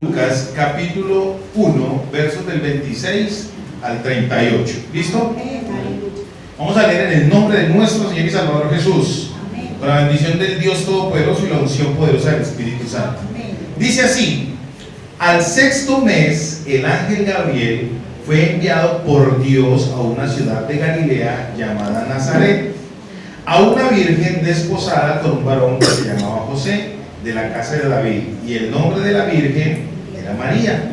Lucas capítulo 1, versos del 26 al 38. ¿Listo? Vamos a leer en el nombre de nuestro Señor y Salvador Jesús, con la bendición del Dios Todopoderoso y la unción poderosa del Espíritu Santo. Dice así: al sexto mes, el ángel Gabriel fue enviado por Dios a una ciudad de Galilea llamada Nazaret, a una virgen desposada con un varón que se llamaba José, de la casa de David, y el nombre de la virgen era María.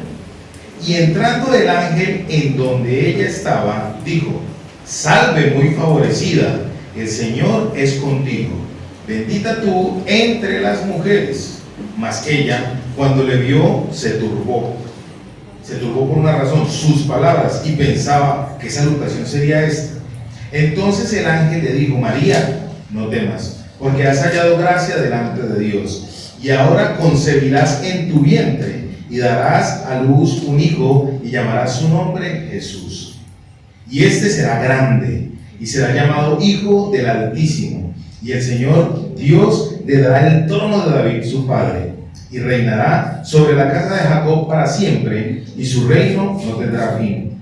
Y entrando el ángel en donde ella estaba, dijo: salve muy favorecida, el Señor es contigo, bendita tú entre las mujeres. Mas ella, cuando le vio, se turbó por una razón, sus palabras, y pensaba: ¿qué salutación sería esta? Entonces el ángel le dijo: María, no temas, porque has hallado gracia delante de Dios, y ahora concebirás en tu vientre, y darás a luz un hijo, y llamarás su nombre Jesús. Y este será grande, y será llamado Hijo del Altísimo, y el Señor Dios le dará el trono de David su padre, y reinará sobre la casa de Jacob para siempre, y su reino no tendrá fin.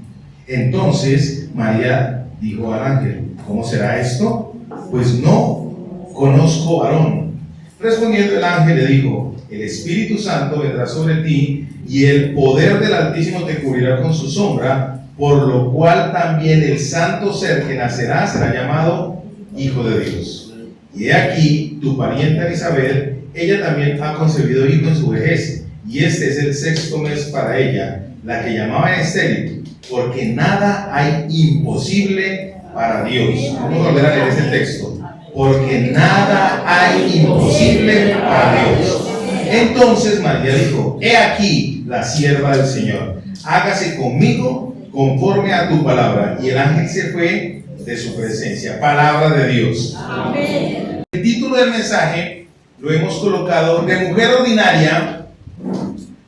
Entonces María dijo al ángel: ¿cómo será esto? Pues no conozco varón. Respondiendo el ángel le dijo: el Espíritu Santo vendrá sobre ti, y el poder del Altísimo te cubrirá con su sombra, por lo cual también el santo ser que nacerá será llamado Hijo de Dios. Y he aquí, tu parienta Elizabeth, ella también ha concebido hijo en su vejez, y este es el sexto mes para ella, la que llamaban estéril, porque nada hay imposible para Dios. Vamos a volver a leer este texto. Porque nada hay imposible para Dios. Entonces María dijo: he aquí la sierva del Señor, hágase conmigo conforme a tu palabra. Y el ángel se fue de su presencia. Palabra de Dios. Amén. El título del mensaje lo hemos colocado: de mujer ordinaria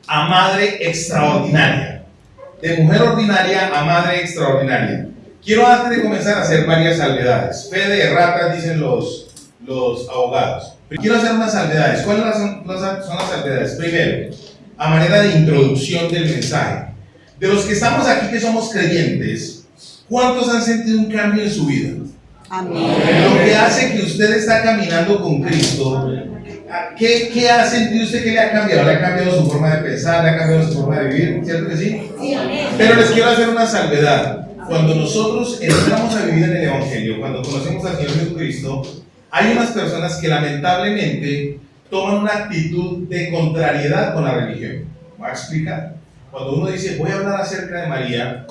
a madre extraordinaria. De mujer ordinaria a madre extraordinaria. Quiero, antes de comenzar, hacer varias salvedades. Fe de erratas, dicen los abogados. Quiero hacer unas salvedades. ¿Cuáles son las salvedades? Primero, a manera de introducción del mensaje. De los que estamos aquí, que somos creyentes, ¿cuántos han sentido un cambio en su vida? Amén. Lo que hace que usted está caminando con Cristo. ¿Qué ha sentido usted que le ha cambiado? ¿Le ha cambiado su forma de pensar? ¿Le ha cambiado su forma de vivir? ¿Cierto que sí? Sí, amén. Pero les quiero hacer una salvedad. Cuando nosotros entramos a vivir en el Evangelio, cuando conocemos al Señor Jesucristo, hay unas personas que lamentablemente toman una actitud de contrariedad con la religión. ¿Voy a explicar? Cuando uno dice: voy a hablar acerca de María,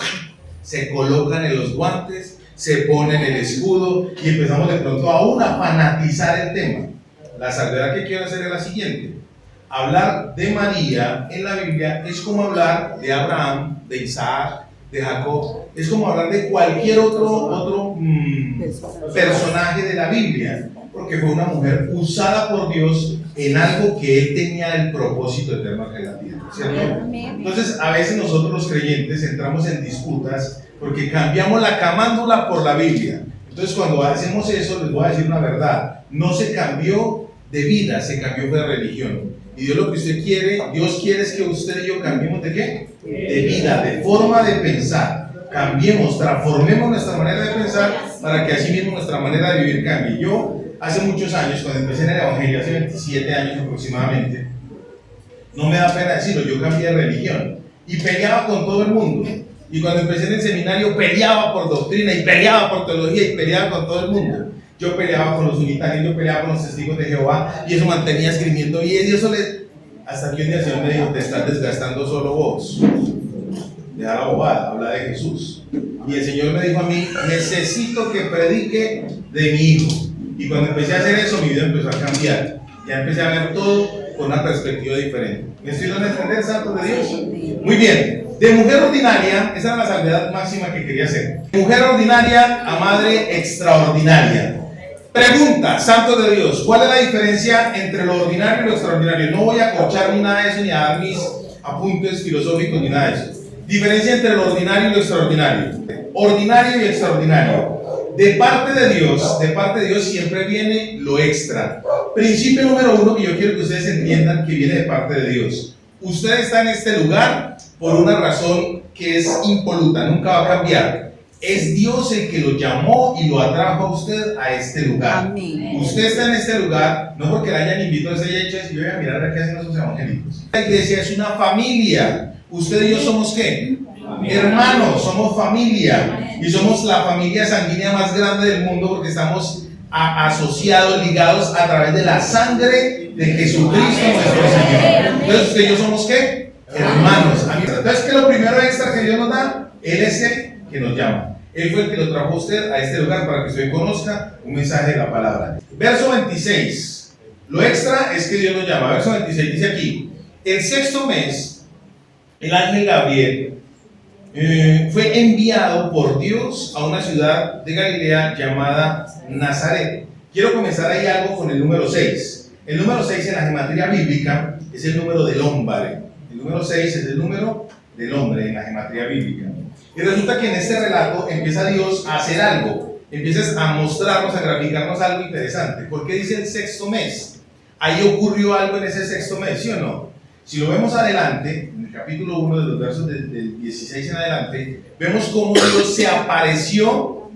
se colocan en los guantes, se ponen el escudo y empezamos de pronto aún a fanatizar el tema. La salvedad que quiero hacer es la siguiente: hablar de María en la Biblia es como hablar de Abraham, de Isaac, de Jacob, es como hablar de cualquier otro personaje de la Biblia, porque fue una mujer usada por Dios en algo que él tenía el propósito eterno en la tierra, ¿cierto? Entonces, a veces nosotros los creyentes entramos en disputas porque cambiamos la camándula por la Biblia. Entonces, cuando hacemos eso, les voy a decir una verdad: no se cambió de vida, se cambió de religión. Y Dios, lo que usted quiere, Dios quiere es que usted y yo cambiemos ¿de qué? De vida, de forma de pensar. Cambiemos, transformemos nuestra manera de pensar para que así mismo nuestra manera de vivir cambie. Yo, hace muchos años, cuando empecé en el Evangelio, hace 27 años aproximadamente, no me da pena decirlo, yo cambié de religión y peleaba con todo el mundo. Y cuando empecé en el seminario, peleaba por doctrina y peleaba por teología y peleaba con todo el mundo. Yo peleaba con los unitarios, yo peleaba con los testigos de Jehová, y eso mantenía escribiendo, y eso hasta que un día el Señor me dijo: te estás desgastando solo vos, deja la bobada, habla de Jesús. Y el Señor me dijo a mí: necesito que predique de mi hijo. Y cuando empecé a hacer eso, mi vida empezó a cambiar. Ya empecé a ver todo con una perspectiva diferente. ¿Me estoy dando a entender, santos de Dios? Muy bien. De mujer ordinaria, esa era la salvedad máxima que quería hacer. De mujer ordinaria a madre extraordinaria. Pregunta, santos de Dios: ¿cuál es la diferencia entre lo ordinario y lo extraordinario? No voy a acorchar ni nada de eso, ni a dar mis apuntes filosóficos, ni nada de eso. Diferencia entre lo ordinario y lo extraordinario. Ordinario y extraordinario. De parte de Dios siempre viene lo extra. Principio número uno que yo quiero que ustedes entiendan que viene de parte de Dios: usted está en este lugar por una razón que es impoluta, nunca va a cambiar. Es Dios el que lo llamó y lo atrajo a usted a este lugar. Amén. Usted está en este lugar, no porque la hayan invitado, se haya hecho eso, yo voy a mirar a qué hacen esos evangélicos. La iglesia es una familia. Usted y yo somos ¿qué? Hermanos, somos familia. Y somos la familia sanguínea más grande del mundo porque estamos asociados, ligados a través de la sangre de Jesucristo nuestro Señor. Entonces usted y yo somos ¿qué? Hermanos. Entonces, ¿qué es lo primero extra que Dios nos da? Él es el que nos llama. Él fue el que lo trajo a usted a este lugar para que usted conozca un mensaje de la palabra. Verso 26. Lo extra es que Dios nos llama. Verso 26 dice aquí: el sexto mes, el ángel Gabriel fue enviado por Dios a una ciudad de Galilea llamada Nazaret. Quiero comenzar ahí algo con el número 6. El número 6 en la gematría bíblica es el número del hombre. El número 6 es el número del hombre en la gematría bíblica. Y resulta que en este relato empieza Dios a hacer algo, empieza a mostrarnos, a graficarnos algo interesante. ¿Por qué dice el sexto mes? Ahí ocurrió algo en ese sexto mes, ¿sí o no? Si lo vemos adelante, en el capítulo 1 de los versos del 16 en adelante, vemos cómo Dios se apareció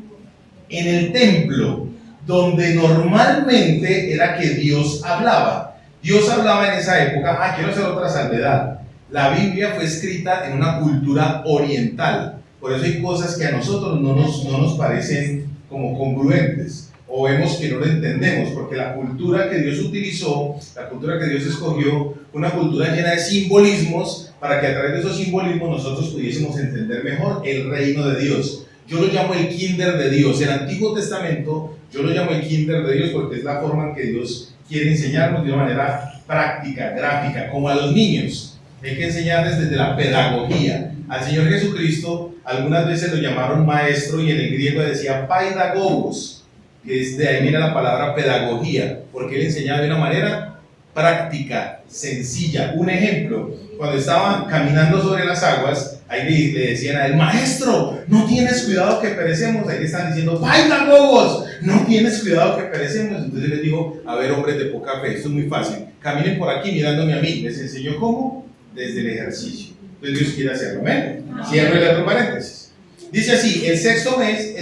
en el templo, donde normalmente era que Dios hablaba. Dios hablaba en esa época. Quiero hacer otra salvedad. La Biblia fue escrita en una cultura oriental. Por eso hay cosas que a nosotros no nos parecen como congruentes, o vemos que no lo entendemos, porque la cultura que Dios utilizó, la cultura que Dios escogió, una cultura llena de simbolismos, para que a través de esos simbolismos nosotros pudiésemos entender mejor el reino de Dios. Yo lo llamo el kinder de Dios. El Antiguo Testamento yo lo llamo el kinder de Dios porque es la forma en que Dios quiere enseñarnos de una manera práctica, gráfica, como a los niños. Hay que enseñarles desde la pedagogía. Al Señor Jesucristo algunas veces lo llamaron maestro y en el griego decía paidagogos, que es de ahí viene la palabra pedagogía, porque él enseñaba de una manera práctica, sencilla. Un ejemplo, cuando estaban caminando sobre las aguas, ahí le decían a él: maestro, no tienes cuidado que perecemos. Ahí le están diciendo: paidagogos, no tienes cuidado que perecemos. Entonces les dijo: a ver, hombres de poca fe, esto es muy fácil, caminen por aquí mirándome a mí. Les enseñó cómo, desde el ejercicio. Entonces Dios quiere hacerlo. ¿Ven? Cierro el otro paréntesis. Dice así: el sexto mes,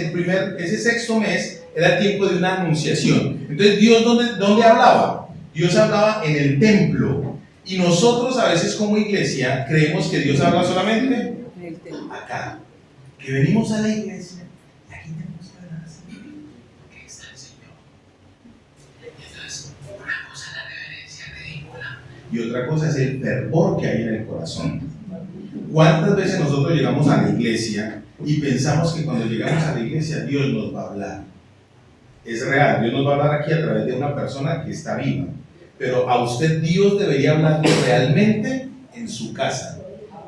ese sexto mes era el tiempo de una anunciación. Entonces Dios, ¿dónde hablaba? Dios hablaba en el templo. Y nosotros a veces como iglesia creemos que Dios habla solamente acá, que venimos a la iglesia y aquí tenemos que hablar así, porque está el Señor. Entonces, una cosa es la reverencia ridícula y otra cosa es el fervor que hay en el corazón. ¿Cuántas veces nosotros llegamos a la iglesia y pensamos que cuando llegamos a la iglesia Dios nos va a hablar? Es real, Dios nos va a hablar aquí a través de una persona que está viva. Pero a usted Dios debería hablarle realmente en su casa,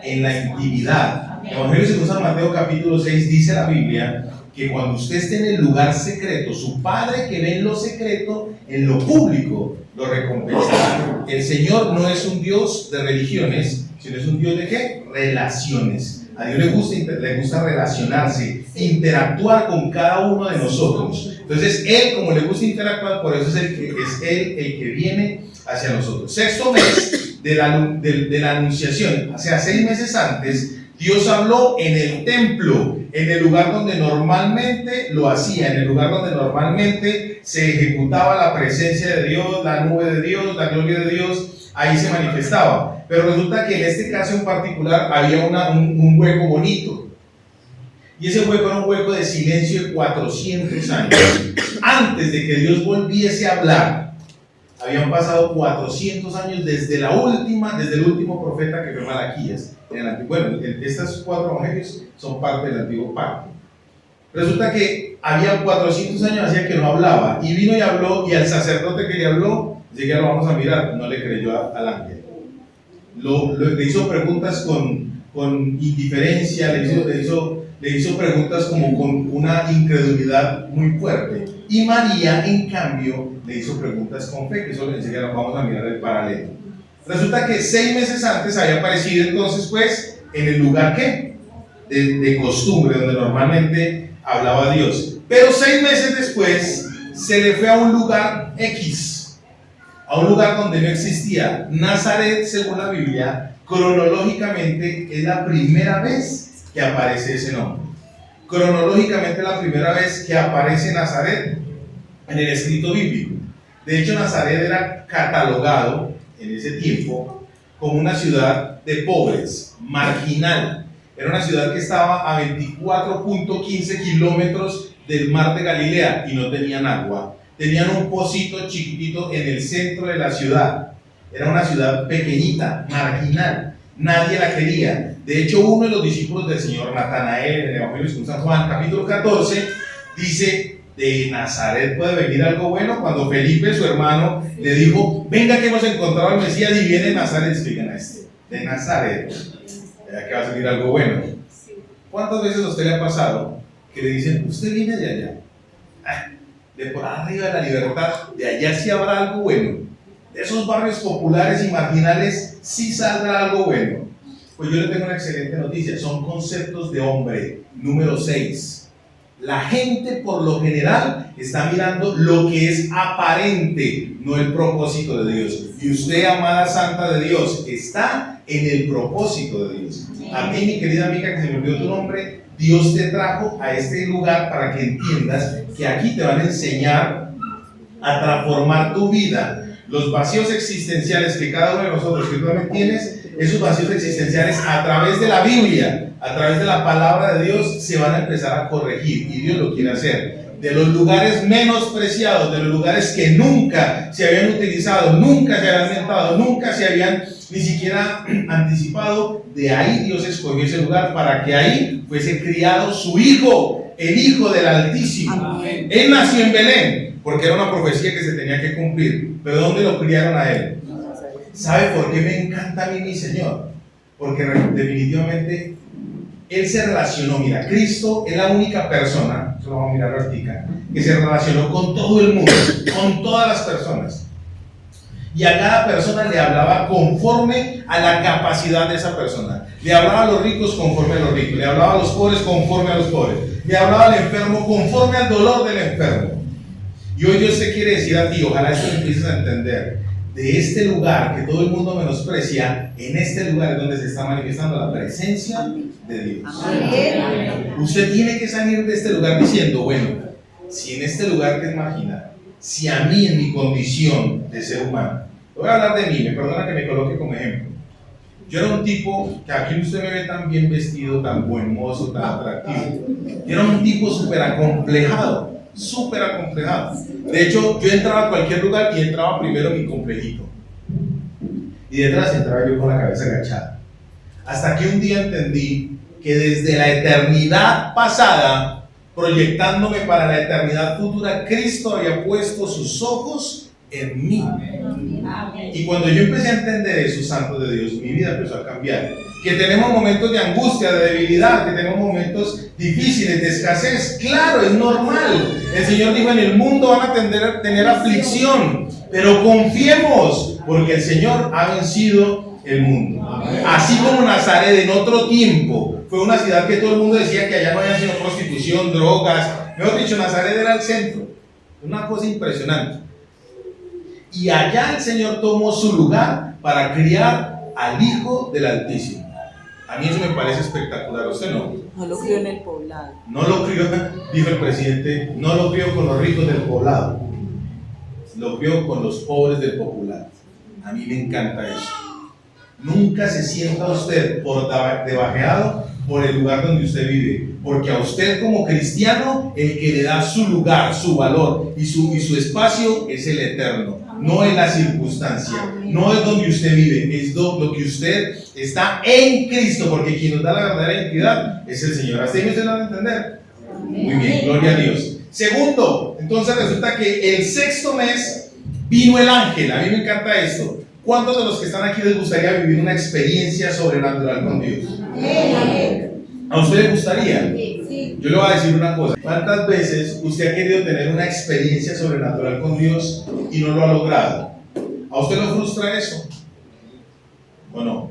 en la intimidad. En el Evangelio según San Mateo capítulo 6 dice la Biblia que cuando usted esté en el lugar secreto, su Padre que ve en lo secreto, en lo público, lo recompensará. El Señor no es un Dios de religiones, sino es un Dios de ¿qué? Relaciones. A Dios le gusta relacionarse, interactuar con cada uno de nosotros. Entonces, Él, como le gusta interactuar, por eso es Él el que viene hacia nosotros. Sexto mes de la anunciación, o sea, 6 meses antes, Dios habló en el templo, en el lugar donde normalmente lo hacía, en el lugar donde normalmente se ejecutaba la presencia de Dios, la nube de Dios, la gloria de Dios, ahí se manifestaba. Pero resulta que en este caso en particular había un hueco bonito. Y ese hueco era un hueco de silencio de 400 años. Antes de que Dios volviese a hablar, habían pasado 400 años desde el último profeta que fue Malaquías. Bueno, estos 4 evangelios son parte del antiguo pacto. Resulta que había 400 años hacía que no hablaba, y vino y habló, y al sacerdote que le habló, ya lo vamos a mirar, no le creyó al ángel. Le hizo preguntas con indiferencia, le hizo preguntas como con una incredulidad muy fuerte. Y María, en cambio, le hizo preguntas con fe, que eso enseguida vamos a mirar el paralelo. Resulta que 6 meses antes había aparecido entonces, pues, en el lugar ¿qué? De costumbre, donde normalmente hablaba Dios. Pero 6 meses después, se le fue a un lugar X, a un lugar donde no existía. Nazaret, según la Biblia, cronológicamente es la primera vez que aparece ese nombre. Cronológicamente es la primera vez que aparece Nazaret en el escrito bíblico. De hecho, Nazaret era catalogado en ese tiempo como una ciudad de pobres, marginal. Era una ciudad que estaba a 24.15 kilómetros del mar de Galilea y no tenían agua. Tenían un pocito chiquitito en el centro de la ciudad. Era una ciudad pequeñita, marginal. Nadie la quería. De hecho, uno de los discípulos del Señor, Natanael, en el Evangelio de San Juan, capítulo 14, dice: de Nazaret puede venir algo bueno. Cuando Felipe, su hermano, le dijo: venga que hemos encontrado al Mesías y viene de Nazaret, explican a este, de Nazaret, ya que va a salir algo bueno. ¿Cuántas veces a usted le ha pasado que le dicen: usted viene de allá, de por arriba de la Libertad, de allá sí habrá algo bueno, de esos barrios populares y marginales sí saldrá algo bueno? Pues yo le tengo una excelente noticia: son conceptos de hombre. Número 6. La gente por lo general está mirando lo que es aparente, no el propósito de Dios. Y usted, amada santa de Dios, está en el propósito de Dios. A ti, mi querida amiga, que se me olvidó tu nombre, Dios te trajo a este lugar para que entiendas que aquí te van a enseñar a transformar tu vida. Los vacíos existenciales que cada uno de nosotros, que tú también tienes, esos vacíos existenciales a través de la Biblia, a través de la palabra de Dios, se van a empezar a corregir, y Dios lo quiere hacer. De los lugares menospreciados, de los lugares que nunca se habían utilizado, nunca se habían inventado, nunca se habían ni siquiera anticipado, de ahí Dios escogió ese lugar para que ahí fuese criado su Hijo, el Hijo del Altísimo. Amén. Él nació en Belén, porque era una profecía que se tenía que cumplir. ¿Pero dónde lo criaron a él? ¿Sabe por qué me encanta a mí mi Señor? Porque definitivamente Él se relacionó. Mira, Cristo es la única persona, eso lo vamos a mirar ahorita, que se relacionó con todo el mundo, con todas las personas. Y a cada persona le hablaba conforme a la capacidad de esa persona. Le hablaba a los ricos conforme a los ricos, le hablaba a los pobres conforme a los pobres, le hablaba al enfermo conforme al dolor del enfermo. Y hoy Dios te quiere decir a ti, ojalá esto lo empieces a entender, de este lugar que todo el mundo menosprecia, en este lugar es donde se está manifestando la presencia de Dios. Amén. Usted tiene que salir de este lugar diciendo: bueno, si en este lugar que es marginal, si a mí en mi condición de ser humano, voy a hablar de mí, me perdona que me coloque como ejemplo. Yo era un tipo que aquí usted me ve tan bien vestido, tan buen mozo, tan atractivo. Yo era un tipo súper acomplejado. De hecho, yo entraba a cualquier lugar y entraba primero mi complejito. Y detrás entraba yo con la cabeza agachada. Hasta que un día entendí que desde la eternidad pasada, proyectándome para la eternidad futura, Cristo había puesto sus ojos en mí. Amén. Y cuando yo empecé a entender eso, santo de Dios, mi vida empezó a cambiar. Que tenemos momentos de angustia, de debilidad, que tenemos momentos difíciles, de escasez. Claro, es normal. El Señor dijo: en el mundo van a tener aflicción, pero confiemos, porque el Señor ha vencido el mundo. Amén. Así como Nazaret en otro tiempo fue una ciudad que todo el mundo decía que allá no había sino prostitución, drogas. Mejor dicho, Nazaret era el centro. Una cosa impresionante. Y allá el Señor tomó su lugar para criar al Hijo del Altísimo. A mí eso me parece espectacular. ¿Usted no? No lo crió en el poblado. No lo crió, dijo el presidente, no lo crió con los ricos del poblado, lo crió con los pobres del popular. A mí me encanta eso. Nunca se sienta usted debajeado por el lugar donde usted vive, porque a usted como cristiano, el que le da su lugar, su valor y su espacio es el eterno. No es la circunstancia, no es donde usted vive, es lo que usted está en Cristo, porque quien nos da la verdadera identidad es el Señor. ¿Hasta ahí usted lo va a entender? Muy bien, gloria a Dios. Segundo, entonces resulta que el sexto mes vino el ángel. A mí me encanta esto. ¿Cuántos de los que están aquí les gustaría vivir una experiencia sobrenatural con Dios? ¿A usted le gustaría? Yo le voy a decir una cosa. ¿Cuántas veces usted ha querido tener una experiencia sobrenatural con Dios y no lo ha logrado? ¿A usted lo frustra eso? ¿O no?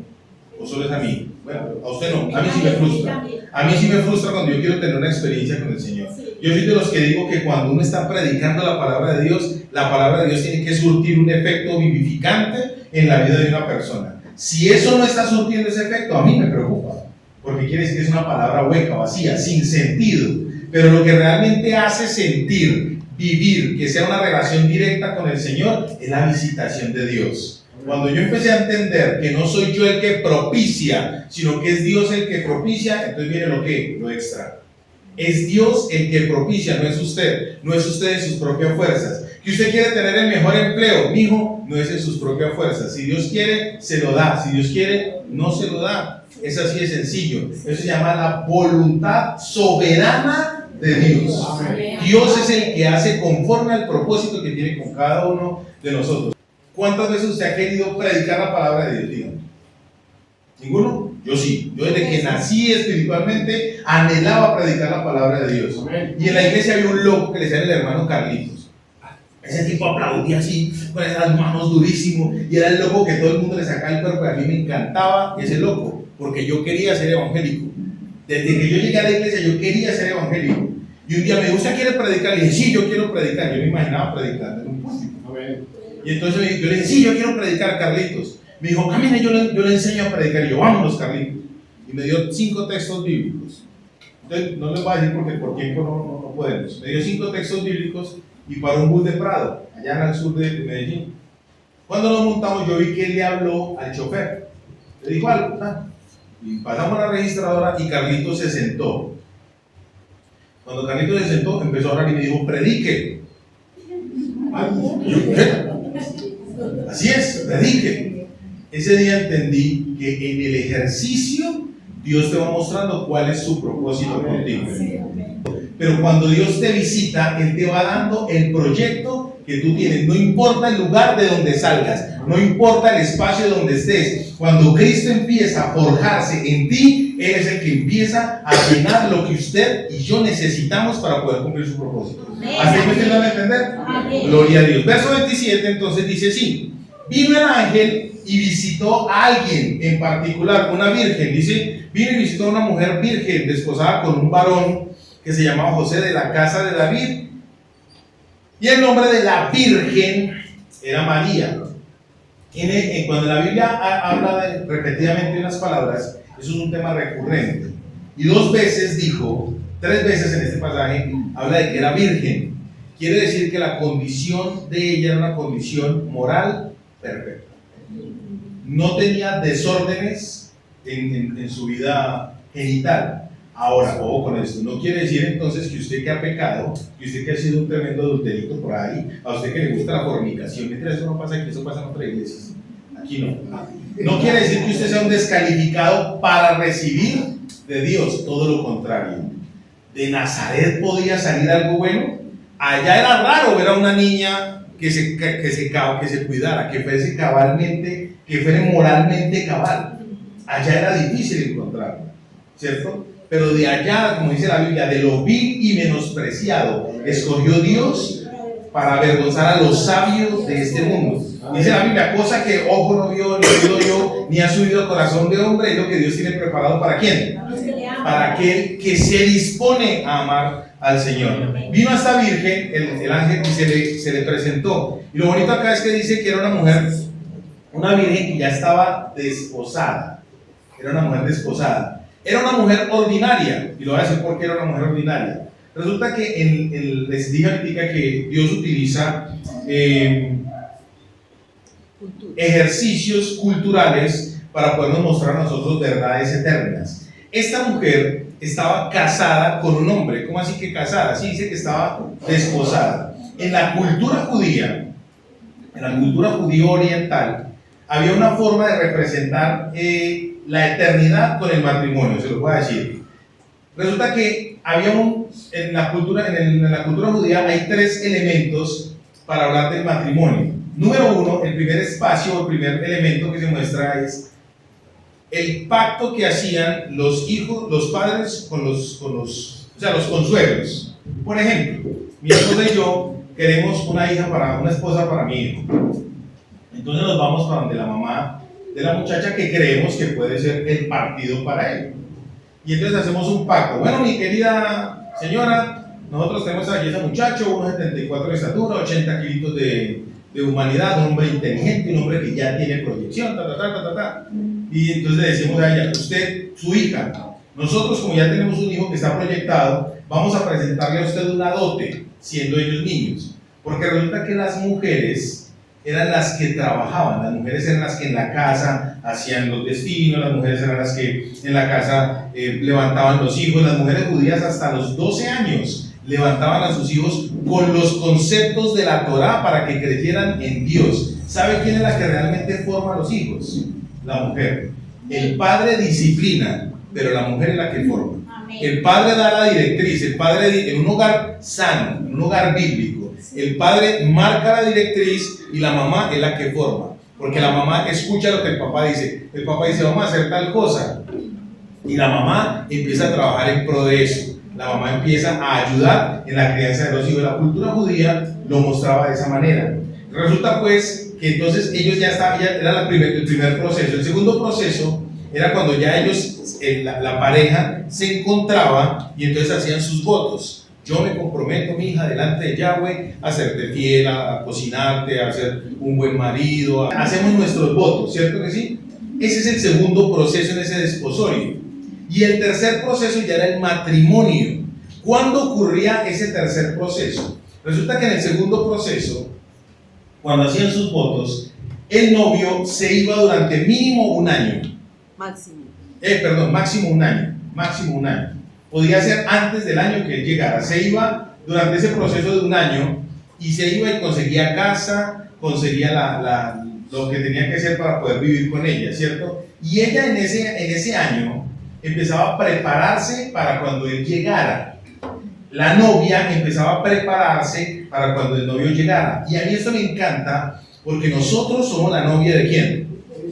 ¿O solo es a mí? Bueno, a usted no. A mí sí me frustra. A mí sí me frustra cuando yo quiero tener una experiencia con el Señor. Yo soy de los que digo que cuando uno está predicando la palabra de Dios, la palabra de Dios tiene que surtir un efecto vivificante en la vida de una persona. Si eso no está surtiendo ese efecto, a mí me preocupa, porque quiere decir que es una palabra hueca, vacía, sin sentido. Pero lo que realmente hace sentir, vivir, que sea una relación directa con el Señor, es la visitación de Dios. Cuando yo empecé a entender que no soy yo el que propicia, sino que es Dios el que propicia, entonces viene lo extra. Es Dios el que propicia, no es usted en sus propias fuerzas. Que usted quiere tener el mejor empleo, mijo, no es en sus propias fuerzas. Si Dios quiere, se lo da. Si Dios quiere, no se lo da. Es así de sencillo. Eso se llama la voluntad soberana de Dios. Dios es el que hace conforme al propósito que tiene con cada uno de nosotros. ¿Cuántas veces usted ha querido predicar la palabra de Dios? Dígame. ¿Ninguno? Yo sí. Yo desde que nací espiritualmente anhelaba predicar la palabra de Dios. Y en la iglesia había un loco que le decía el hermano Carlitos. Ese tipo aplaudía así, con esas manos durísimo, y era el loco que todo el mundo le sacaba el cuerpo. Y a mí me encantaba ese loco, porque yo quería ser evangélico. Desde que yo llegué a la iglesia yo quería ser evangélico. Y un día me dijo, ¿usted quiere predicar? Le dije, sí, yo quiero predicar. Yo me imaginaba predicando en un púlpito. Y entonces yo le dije, sí, yo quiero predicar, Carlitos. Me dijo, camina, yo le enseño a predicar. Y yo, vámonos, Carlitos. Y me dio 5 textos bíblicos. Entonces, no les voy a decir porque por tiempo no podemos. Me dio 5 textos bíblicos y para un bus de Prado, allá en el sur de Medellín. Cuando nos montamos, yo vi que él le habló al chofer. Le dijo algo, ¿no? Y pasamos a la registradora y Carlitos se sentó. Cuando Carlitos se sentó, empezó a hablar y me dijo, predique. Así es, predique. Ese día entendí que en el ejercicio Dios te va mostrando cuál es su propósito contigo. Pero cuando Dios te visita, Él te va dando el proyecto que tú tienes. No importa el lugar de donde salgas, no importa el espacio donde estés. Cuando Cristo empieza a forjarse en ti, Él es el que empieza a llenar lo que usted y yo necesitamos para poder cumplir su propósito. ¿Así me entienden a entender? Amén. Gloria a Dios. Verso 27 entonces dice así: vino el ángel y visitó a alguien en particular, una virgen. Dice, vino y visitó a una mujer virgen desposada con un varón que se llamaba José, de la casa de David, y el nombre de la virgen era María. Cuando la Biblia habla repetidamente de unas palabras, eso es un tema recurrente. Y 2 veces dijo, 3 veces en este pasaje, habla de que era virgen. Quiere decir que la condición de ella era una condición moral perfecta. No tenía desórdenes en su vida genital. Ahora, ojo con esto, no quiere decir entonces que usted que ha pecado, que usted que ha sido un tremendo adulterito por ahí, a usted que le gusta la fornicación, mientras eso no pasa aquí, eso pasa en otras iglesias. Aquí no. No quiere decir que usted sea un descalificado para recibir de Dios, todo lo contrario. ¿De Nazaret podía salir algo bueno? Allá era raro ver a una niña que se cuidara, que fuese cabalmente, que fuera moralmente cabal. Allá era difícil encontrarlo, ¿cierto? Pero de allá, como dice la Biblia, de lo vil y menospreciado, escogió Dios para avergonzar a los sabios de este mundo. Dice la Biblia, cosa que ojo no vio, ni oído yo, ni ha subido al corazón de hombre, es lo que Dios tiene preparado ¿para quién? Para aquel que se dispone a amar al Señor. Vino a esta virgen, el ángel, y se le presentó. Y lo bonito acá es que dice que era una mujer, una virgen que ya estaba desposada. Era una mujer desposada. Era una mujer ordinaria, y lo voy a decir porque era una mujer ordinaria. Resulta que les dije ahorita que Dios utiliza ejercicios culturales para podernos mostrar a nosotros verdades eternas. Esta mujer estaba casada con un hombre. ¿Cómo así que casada? Sí, dice que estaba desposada. En la cultura judía judío oriental, había una forma de representar la eternidad con el matrimonio, se lo voy a decir. Resulta que había en la cultura judía hay 3 elementos para hablar del matrimonio. Número 1, el primer espacio, el primer elemento que se muestra es el pacto que hacían los padres con los consuegros. Por ejemplo, mi esposa y yo queremos una esposa para mi hijo. Entonces nos vamos para donde la mamá de la muchacha que creemos que puede ser el partido para él. Y entonces hacemos un pacto. Bueno, mi querida señora, nosotros tenemos aquí a ese muchacho, 1,74 de estatura, 80 kilitos de de humanidad, un hombre inteligente, un hombre que ya tiene proyección, Y entonces le decimos a ella, usted, su hija, nosotros como ya tenemos un hijo que está proyectado, vamos a presentarle a usted una dote, siendo ellos niños. Porque resulta que las mujeres eran las que trabajaban, las mujeres eran las que en la casa hacían los destinos, las mujeres eran las que en la casa levantaban los hijos, las mujeres judías hasta los 12 años levantaban a sus hijos con los conceptos de la Torá para que creyeran en Dios. ¿Sabe quién es la que realmente forma a los hijos? La mujer. El padre disciplina, pero la mujer es la que forma. El padre da la directriz, el padre en un hogar sano, en un hogar bíblico, el padre marca la directriz y la mamá es la que forma, porque la mamá escucha lo que el papá dice vamos a hacer tal cosa y la mamá empieza a trabajar en pro de eso, la mamá empieza a ayudar en la crianza de los hijos. La cultura judía lo mostraba de esa manera. Resulta pues que entonces ellos ya era el primer proceso. El segundo proceso era cuando ya ellos, la pareja, se encontraba y entonces hacían sus votos. Yo me comprometo, mi hija, delante de Yahweh, a serte fiel, a cocinarte, a ser un buen marido. Hacemos nuestros votos, ¿cierto que sí? Ese es el segundo proceso en ese desposorio. Y el tercer proceso ya era el matrimonio. ¿Cuándo ocurría ese tercer proceso? Resulta que en el segundo proceso, cuando hacían sus votos, el novio se iba durante mínimo un año. Máximo un año. Podía ser antes del año que él llegara. Se iba durante ese proceso de un año y se iba y conseguía casa, conseguía lo que tenía que hacer para poder vivir con ella, ¿cierto? Y ella en ese año empezaba a prepararse para cuando él llegara. La novia empezaba a prepararse para cuando el novio llegara. Y a mí esto me encanta porque nosotros somos la novia ¿de quién?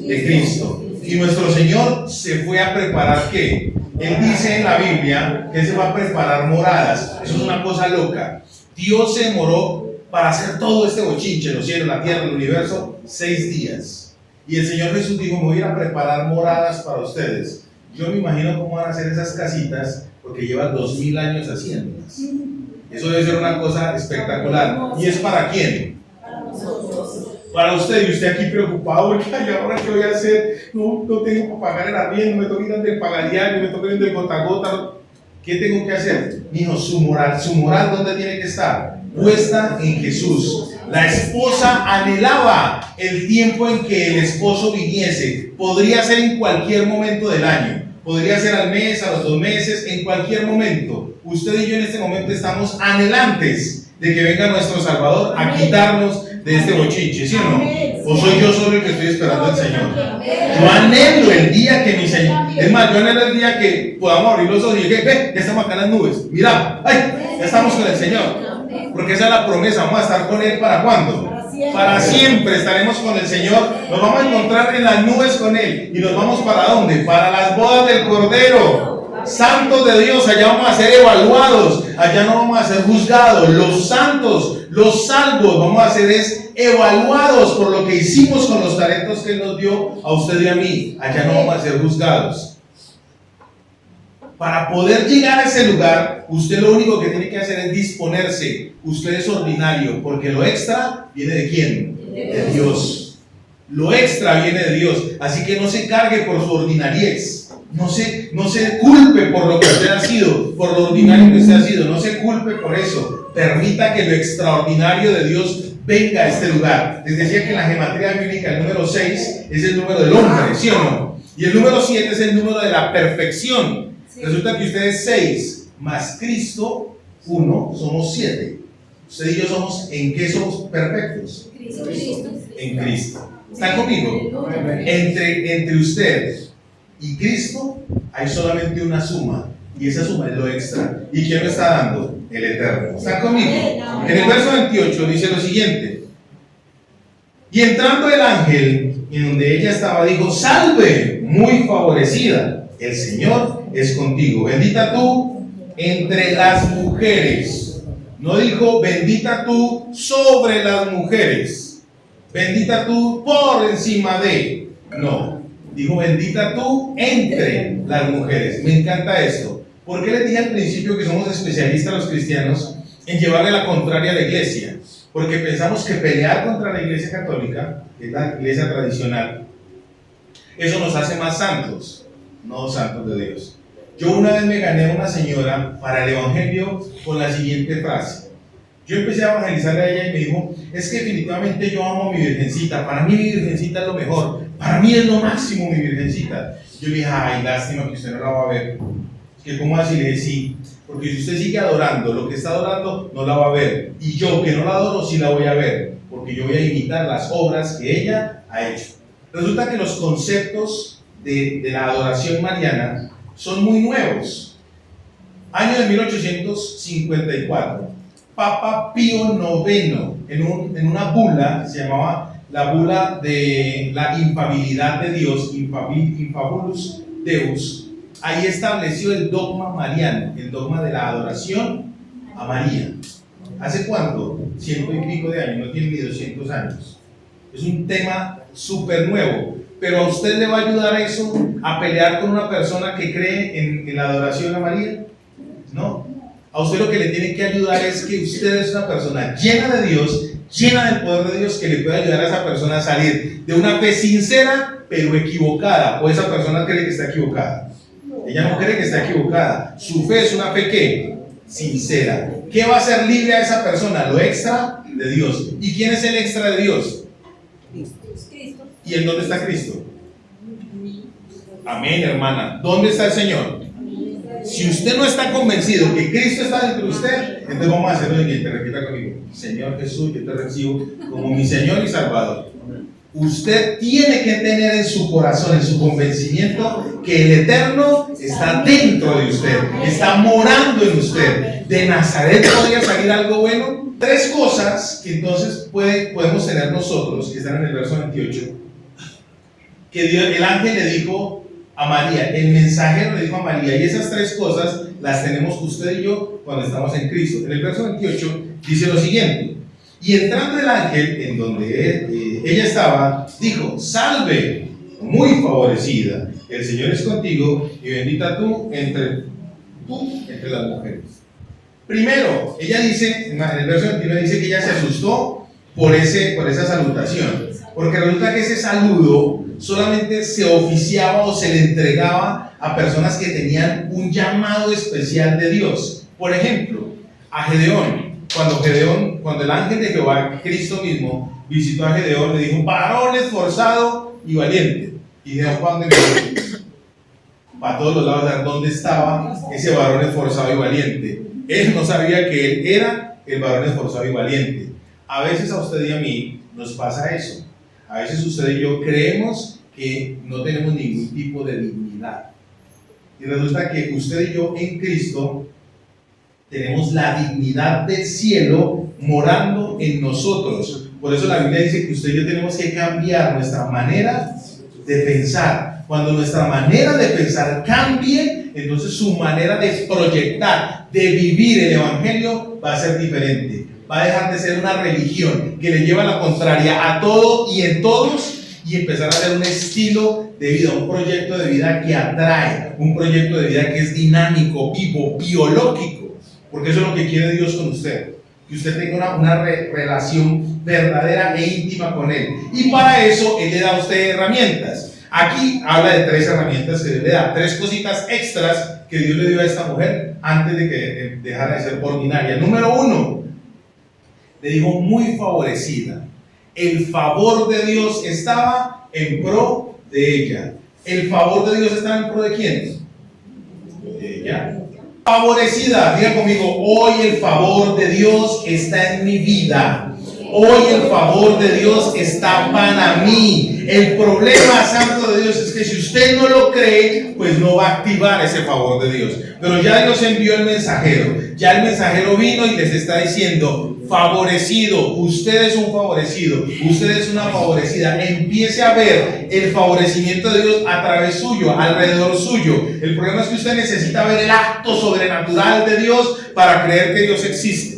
De Cristo. Y nuestro Señor se fue a preparar ¿qué? Él dice en la Biblia que Él se va a preparar moradas. Eso es una cosa loca. Dios se demoró para hacer todo este bochinche, los cielos, la tierra, el universo, 6 días. Y el Señor Jesús dijo, me voy a ir a preparar moradas para ustedes. Yo me imagino cómo van a hacer esas casitas, porque llevan 2000 años haciéndolas. Eso debe ser una cosa espectacular. ¿Y es para quién? Para usted, y usted aquí preocupado, porque ay, ahora qué voy a hacer, no tengo para pagar el arriendo, me toca ir del pagadiario, me toca ir del gota a gota. ¿Qué tengo que hacer? Mijo, su moral, ¿dónde tiene que estar? Puesta en Jesús. La esposa anhelaba el tiempo en que el esposo viniese. Podría ser en cualquier momento del año, podría ser al mes, a los 2 meses, en cualquier momento. Usted y yo en este momento estamos anhelantes de que venga nuestro Salvador a quitarnos de este bochinche, ¿sí o no? ¿O soy yo solo el que estoy esperando al Señor? Yo anhelo el día que mi Señor, es más, yo anhelo el día que podamos abrir los ojos y decir, ve, ya estamos acá en las nubes, mira, ay, ya estamos con el Señor. Porque esa es la promesa, vamos a estar con Él, ¿para cuándo? Para siempre estaremos con el Señor, nos vamos a encontrar en las nubes con Él. ¿Y nos vamos para dónde? Para las bodas del Cordero. Santos de Dios, allá vamos a ser evaluados, allá no vamos a ser juzgados. Los santos, los salvos, vamos a ser evaluados por lo que hicimos con los talentos que Él nos dio a usted y a mí. Allá no vamos a ser juzgados. Para poder llegar a ese lugar, usted lo único que tiene que hacer es disponerse. Usted es ordinario, porque lo extra viene ¿de quién? De Dios. Lo extra viene de Dios. Así que no se cargue por su ordinariez. No se culpe por lo que usted ha sido, por lo ordinario que usted ha sido. No se culpe por eso. Permita que lo extraordinario de Dios venga a este lugar. Les decía que en la gematría bíblica el número 6 es el número del hombre, ¿sí o no? Y el número 7 es el número de la perfección. Sí. Resulta que usted es 6 más Cristo 1, somos 7. Usted y yo somos, ¿en qué somos perfectos? Cristo. En Cristo. ¿Están conmigo? Entre usted y Cristo hay solamente una suma, y esa suma es lo extra. ¿Y quién lo está dando? El Eterno. ¿Están conmigo? En el verso 28 dice lo siguiente: y entrando el ángel en donde ella estaba, dijo, salve, muy favorecida, el Señor es contigo, bendita tú entre las mujeres. No dijo bendita tú sobre las mujeres, bendita tú por encima de, no. Dijo, bendita tú entre las mujeres. Me encanta esto. ¿Por qué les dije al principio que somos especialistas los cristianos en llevarle la contraria a la iglesia? porque pensamos que pelear contra la Iglesia Católica, que es la iglesia tradicional, eso nos hace más santos, no santos de Dios. Yo una vez me gané a una señora para el Evangelio con la siguiente frase. Yo empecé a evangelizarle a ella y me dijo, es que definitivamente yo amo a mi virgencita, para mí mi virgencita es lo mejor, para mí es lo máximo mi virgencita. Yo le dije, ay, lástima que usted no la va a ver. Que cómo así, le dije, sí, porque si usted sigue adorando lo que está adorando, no la va a ver. Y yo que no la adoro, sí la voy a ver, porque yo voy a imitar las obras que ella ha hecho. Resulta que los conceptos de la adoración mariana son muy nuevos. Año de 1854. Papa Pío IX, en una bula, se llamaba la bula de la infabilidad de Dios, Infabulus Deus, ahí estableció el dogma mariano, el dogma de la adoración a María. ¿Hace cuánto? 100 y pico de años, no tiene ni 200 años. Es un tema súper nuevo, pero a usted le va a ayudar eso a pelear con una persona que cree en la adoración a María. No. A usted lo que le tiene que ayudar es que usted es una persona llena de Dios, llena del poder de Dios, que le puede ayudar a esa persona a salir de una fe sincera, pero equivocada. O esa persona cree que está equivocada. Ella no cree que está equivocada. Su fe es una fe ¿qué? Sincera. ¿Qué va a hacer libre a esa persona? Lo extra de Dios. ¿Y quién es el extra de Dios? Cristo. ¿Y en dónde está Cristo? Amén, hermana. ¿Dónde está el Señor? Si usted no está convencido que Cristo está dentro de usted, entonces vamos a hacer lo siguiente, repita conmigo. Señor Jesús, yo te recibo como mi Señor y Salvador. Usted tiene que tener en su corazón, en su convencimiento, que el Eterno está dentro de usted, está morando en usted. ¿De Nazaret podría salir algo bueno? Tres cosas que entonces podemos tener nosotros, que están en el verso 28, que Dios, el ángel le dijo a María, el mensajero le dijo a María, y esas tres cosas las tenemos usted y yo cuando estamos en Cristo. En el verso 28 dice lo siguiente: y entrando el ángel en donde ella estaba, dijo, salve, muy favorecida, el Señor es contigo y bendita tú entre las mujeres. Primero, ella dice, en el verso 29 dice que ella se asustó por esa salutación, porque resulta que ese saludo solamente se oficiaba o se le entregaba a personas que tenían un llamado especial de Dios. Por ejemplo, a Gedeón, cuando el ángel de Jehová, Cristo mismo, visitó a Gedeón, le dijo, varón esforzado y valiente. Y Gedeón, ¿para dónde fue? Para todos los lados, ¿dónde estaba ese varón esforzado y valiente? Él no sabía que él era el varón esforzado y valiente. A veces a usted y a mí nos pasa eso. A veces usted y yo creemos que no tenemos ningún tipo de dignidad. Y resulta que usted y yo en Cristo tenemos la dignidad del cielo morando en nosotros. Por eso la Biblia dice que usted y yo tenemos que cambiar nuestra manera de pensar. Cuando nuestra manera de pensar cambie, entonces su manera de proyectar, de vivir el Evangelio va a ser diferente. Va a dejar de ser una religión que le lleva a la contraria a todo y en todos, y empezar a ser un estilo de vida, un proyecto de vida que atrae, un proyecto de vida que es dinámico, vivo, biológico, porque eso es lo que quiere Dios con usted, que usted tenga una relación verdadera e íntima con Él, y para eso Él le da a usted herramientas. Aquí habla de tres herramientas que Dios le da, tres cositas extras que Dios le dio a esta mujer antes de que dejara de ser ordinaria. Número uno, le dijo muy favorecida. El favor de Dios estaba en pro de ella. ¿El favor de Dios estaba en pro de quién? De ella. Favorecida, diga conmigo, hoy el favor de Dios está en mi vida. Hoy el favor de Dios está para mí. El problema, santo de Dios, es que si usted no lo cree, pues no va a activar ese favor de Dios. Pero ya Dios envió el mensajero. Ya el mensajero vino y les está diciendo, favorecido, usted es un favorecido, usted es una favorecida. Empiece a ver el favorecimiento de Dios a través suyo, alrededor suyo. El problema es que usted necesita ver el acto sobrenatural de Dios para creer que Dios existe.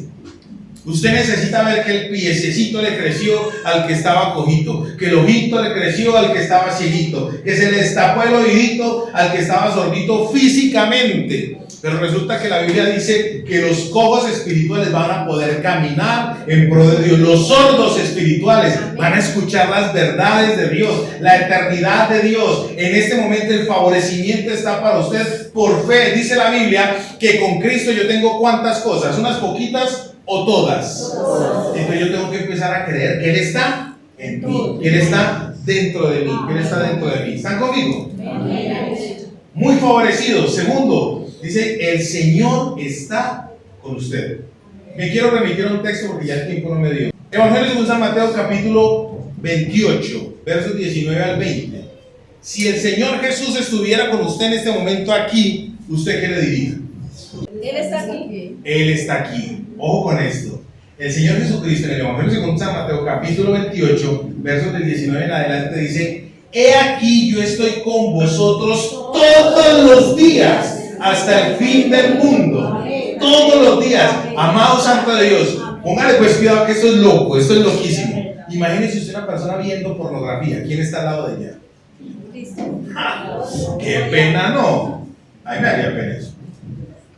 Usted necesita ver que el piececito le creció al que estaba cojito, que el ojito le creció al que estaba cieguito, que se le destapó el oídito al que estaba sordito físicamente. Pero resulta que la Biblia dice que los cojos espirituales van a poder caminar en pro de Dios. Los sordos espirituales van a escuchar las verdades de Dios, la eternidad de Dios. En este momento el favorecimiento está para usted por fe. Dice la Biblia que con Cristo yo tengo ¿cuántas cosas? ¿Unas poquitas o todas? Entonces yo tengo que empezar a creer que Él está en mí, que Él está dentro de mí, que Él está dentro de mí. ¿Están conmigo? Muy favorecidos. Segundo, dice, el Señor está con usted. Me quiero remitir a un texto porque ya el tiempo no me dio. Evangelio según San Mateo, capítulo 28, versos 19 al 20. Si el Señor Jesús estuviera con usted en este momento aquí, ¿usted qué le diría? Él está aquí. Él está aquí. Ojo con esto. El Señor Jesucristo en el Evangelio según San Mateo, capítulo 28, versos del 19 en adelante dice: he aquí yo estoy con vosotros todos los días hasta el fin del mundo. Todos los días. Amado Santo de Dios, póngale pues cuidado que esto es loco, esto es loquísimo. Imagínese usted una persona viendo pornografía. ¿Quién está al lado de ella? ¡Qué pena, no! A mí me daría pena eso.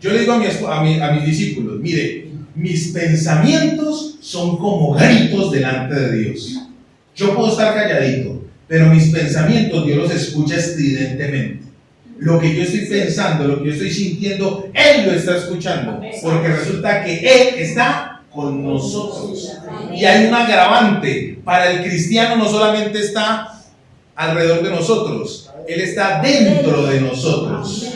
Yo le digo a mis discípulos: mire, mis pensamientos son como gritos delante de Dios. Yo puedo estar calladito, pero mis pensamientos Dios los escucha estridentemente. Lo que yo estoy pensando, lo que yo estoy sintiendo, Él lo está escuchando, porque resulta que Él está con nosotros. Y hay un agravante: para el cristiano no solamente está alrededor de nosotros, Él está dentro de nosotros.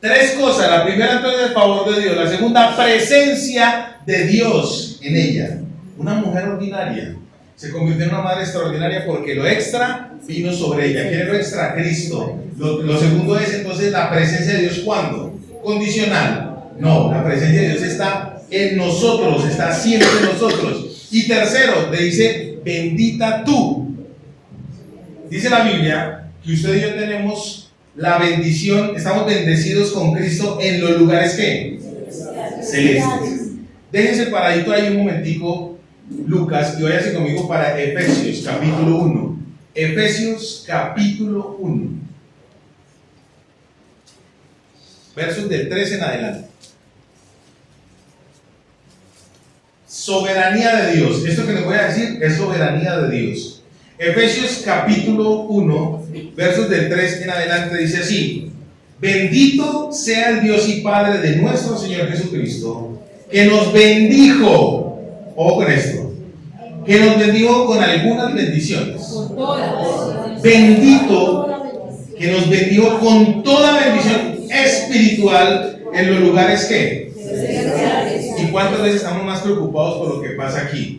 Tres cosas: la primera, entonces, el favor de Dios; la segunda, presencia de Dios en ella. Una mujer ordinaria se convirtió en una madre extraordinaria porque lo extra vino sobre ella. ¿Quién es lo extra? Cristo. Lo segundo es entonces la presencia de Dios. ¿Cuándo? Condicional. No, la presencia de Dios está en nosotros, está siempre en nosotros. Y tercero, le dice: bendita tú. Dice la Biblia que usted y yo tenemos la bendición, estamos bendecidos con Cristo en los lugares ¿qué? Celestes. Déjense paradito ahí un momentico, Lucas, y váyase conmigo para Efesios capítulo 1. Efesios capítulo 1, versos del 3 en adelante. Soberanía de Dios. Esto que les voy a decir es soberanía de Dios. Efesios capítulo 1, versos del 3 en adelante, dice así: bendito sea el Dios y Padre de nuestro Señor Jesucristo, que nos bendijo. Ojo con esto: que nos bendijo con algunas bendiciones. Bendito, que nos bendijo con toda bendición espiritual en los lugares ¿qué? ¿Y cuántas veces estamos más preocupados por lo que pasa aquí?